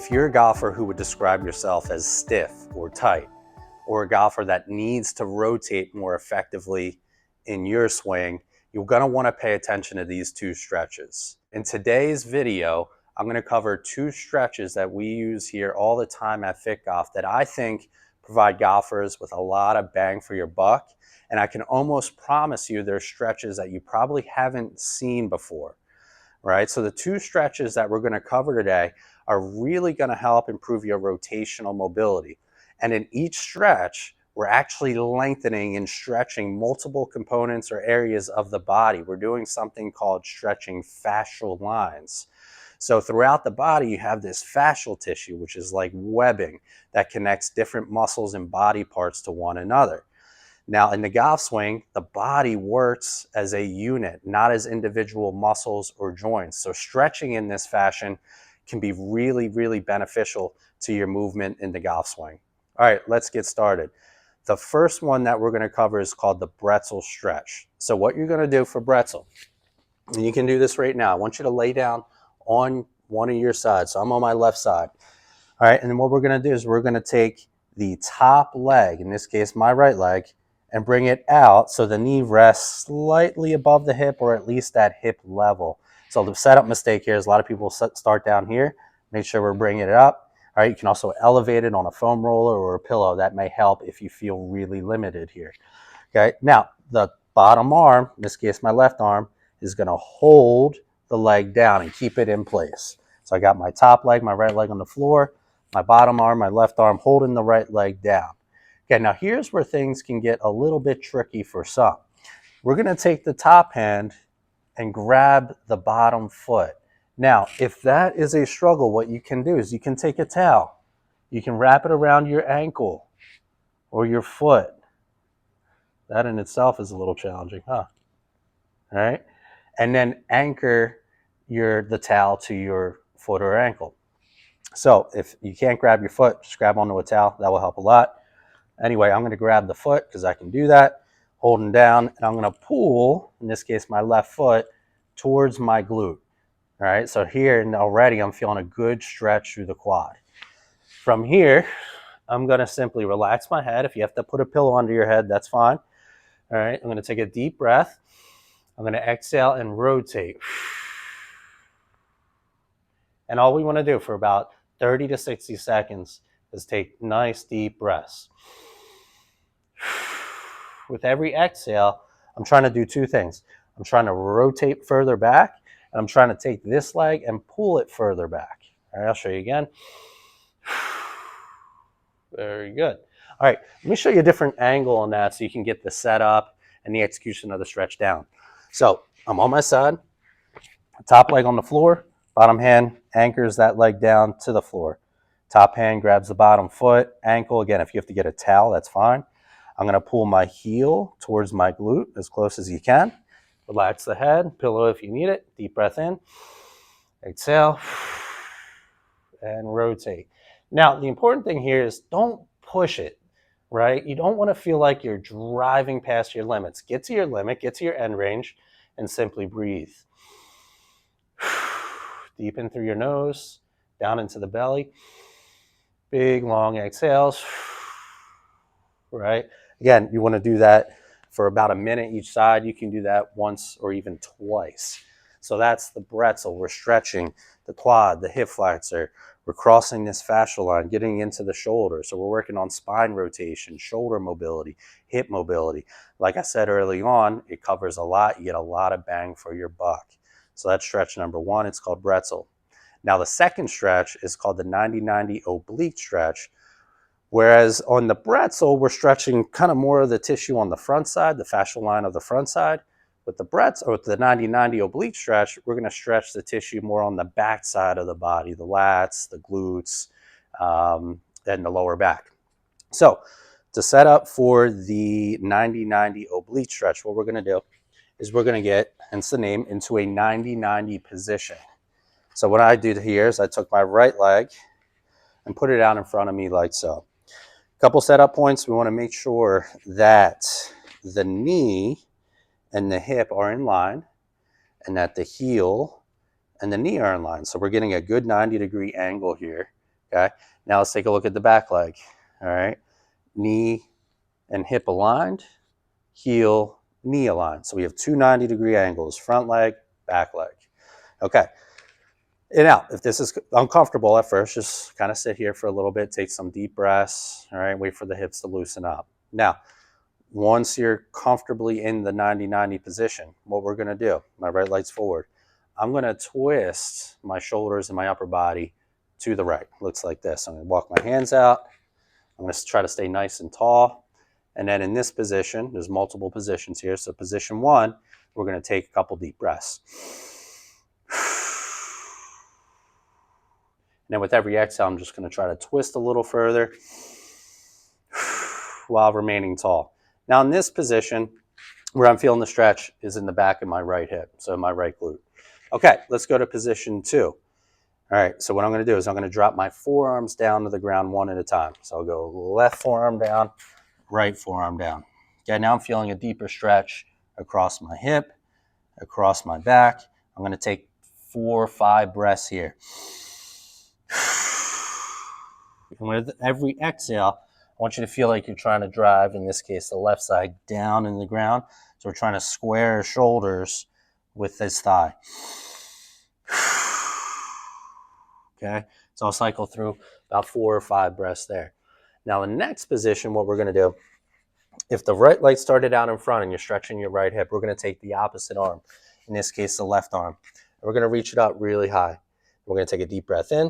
If you're a golfer who would describe yourself as stiff or tight, or a golfer that needs to rotate more effectively in your swing, you're going to want to pay attention to these two stretches. In today's video, I'm going to cover two stretches that we use here all the time at Fit Golf that I think provide golfers with a lot of bang for your buck. And I can almost promise you they're stretches that you probably haven't seen before, right? So the two stretches that we're going to cover today are really going to help improve your rotational mobility. And in each stretch, we're actually lengthening and stretching multiple components or areas of the body. We're doing something called stretching fascial lines. So throughout the body, you have this fascial tissue, which is like webbing that connects different muscles and body parts to one another. Now, in the golf swing, the body works as a unit, not as individual muscles or joints. So stretching in this fashion can be really, really beneficial to your movement in the golf swing. All right, let's get started. The first one that we're going to cover is called the Brettzel Stretch. So what you're going to do for Brettzel, and you can do this right now, I want you to lay down on one of your sides. So I'm on my left side. All right, and then what we're going to do is we're going to take the top leg, in this case my right leg, and bring it out so the knee rests slightly above the hip or at least at hip level. So the setup mistake here is a lot of people start down here. Make sure we're bringing it up. All right, you can also elevate it on a foam roller or a pillow. That may help if you feel really limited here. Okay, now the bottom arm, in this case my left arm, is going to hold the leg down and keep it in place. So I got my top leg, my right leg on the floor, my bottom arm, my left arm holding the right leg down. Okay, now here's where things can get a little bit tricky for some. We're going to take the top hand and grab the bottom foot. Now, if that is a struggle, what you can do is you can take a towel. You can wrap it around your ankle or your foot. That in itself is a little challenging, huh? All right. And then anchor the towel to your foot or ankle. So if you can't grab your foot, just grab onto a towel. That will help a lot. Anyway, I'm going to grab the foot because I can do that, holding down, and I'm going to pull, in this case, my left foot towards my glute. All right, so here and already I'm feeling a good stretch through the quad. From here, I'm going to simply relax my head. If you have to put a pillow under your head, that's fine. All right, I'm going to take a deep breath. I'm going to exhale and rotate. And all we want to do for about 30 to 60 seconds is take nice deep breaths. With every exhale, I'm trying to do two things. I'm trying to rotate further back, and I'm trying to take this leg and pull it further back. All right, I'll show you again. Very good. All right, let me show you a different angle on that so you can get the setup and the execution of the stretch down. So I'm on my side, top leg on the floor, bottom hand anchors that leg down to the floor. Top hand grabs the bottom foot, ankle. Again, if you have to get a towel, that's fine. I'm going to pull my heel towards my glute as close as you can. Relax the head, pillow if you need it. Deep breath in. Exhale. And rotate. Now, the important thing here is don't push it, right? You don't want to feel like you're driving past your limits. Get to your limit, get to your end range, and simply breathe. Deep in through your nose, down into the belly. Big, long exhales, right? Again, you want to do that for about a minute each side. You can do that once or even twice. So that's the Brettzel. We're stretching the quad, the hip flexor. We're crossing this fascial line, getting into the shoulder. So we're working on spine rotation, shoulder mobility, hip mobility. Like I said early on, it covers a lot. You get a lot of bang for your buck. So that's stretch number one. It's called Brettzel. Now the second stretch is called the 90-90 Oblique Stretch. Whereas on the Brettzel, we're stretching kind of more of the tissue on the front side, the fascial line of the front side. With the Brettzel, or with the 90-90 Oblique Stretch, we're going to stretch the tissue more on the back side of the body, the lats, the glutes, and the lower back. So to set up for the 90-90 Oblique Stretch, what we're going to do is we're going to get, hence the name, into a 90-90 position. So what I did here is I took my right leg and put it out in front of me like so. A couple setup points. We want to make sure that the knee and the hip are in line and that the heel and the knee are in line. So we're getting a good 90-degree angle here Okay, now let's take a look at the back leg. All right, knee and hip aligned, heel, knee aligned. So we have two 90-degree angles, front leg, back leg. Okay, and now if this is uncomfortable at first, just kind of sit here for a little bit, take some deep breaths, all right, wait for the hips to loosen up. Now, once you're comfortably in the 90-90 position, what we're going to do, my right leg's forward, I'm going to twist my shoulders and my upper body to the right. Looks like this. I'm going to walk my hands out. I'm going to try to stay nice and tall. And then in this position, there's multiple positions here. So position one, we're going to take a couple deep breaths. And then with every exhale, I'm just going to try to twist a little further while remaining tall. Now in this position, where I'm feeling the stretch is in the back of my right hip, so my right glute. Okay, let's go to position two. All right, so what I'm going to do is I'm going to drop my forearms down to the ground one at a time. So I'll go left forearm down, right forearm down. Okay, now I'm feeling a deeper stretch across my hip, across my back. I'm going to take 4 or 5 breaths here. And with every exhale, I want you to feel like you're trying to drive, in this case, the left side down in the ground. So we're trying to square shoulders with this thigh. Okay, so I'll cycle through about 4 or 5 breaths there. Now the next position, what we're going to do, if the right leg started out in front and you're stretching your right hip, we're going to take the opposite arm, in this case the left arm. We're going to reach it up really high. We're going to take a deep breath in,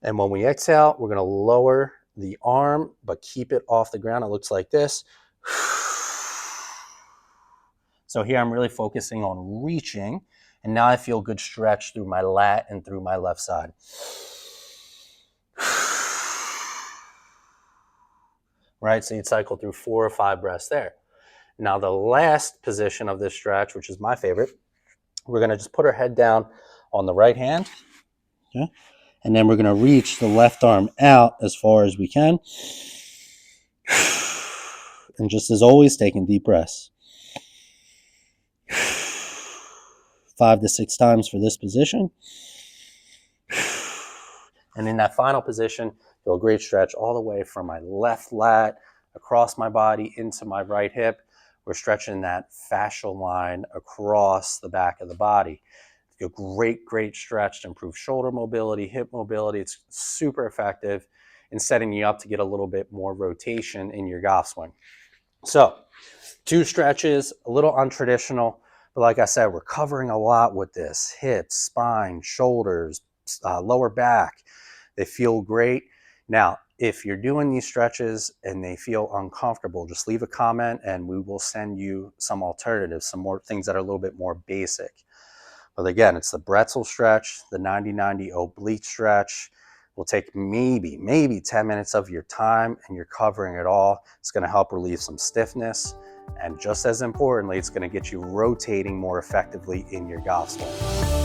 and when we exhale, we're going to lower the arm but keep it off the ground. It looks like this. So here I'm really focusing on reaching, and now I feel good stretch through my lat and through my left side. Right, so you'd cycle through 4 or 5 breaths there. Now the last position of this stretch, which is my favorite, we're going to just put our head down on the right hand, okay? And then we're going to reach the left arm out as far as we can. And just as always, taking deep breaths. 5 to 6 times for this position. And in that final position, feel a great stretch all the way from my left lat across my body into my right hip. We're stretching that fascial line across the back of the body. A great, great stretch to improve shoulder mobility, hip mobility. It's super effective in setting you up to get a little bit more rotation in your golf swing. So 2 stretches, a little untraditional, but like I said, we're covering a lot with this. Hips, spine, shoulders, lower back. They feel great. Now, if you're doing these stretches and they feel uncomfortable, just leave a comment and we will send you some alternatives, some more things that are a little bit more basic. But again, it's the Brettzel Stretch, the 90-90 Oblique Stretch. Will take maybe 10 minutes of your time, and you're covering it all. It's going to help relieve some stiffness, and just as importantly, it's going to get you rotating more effectively in your golf swing.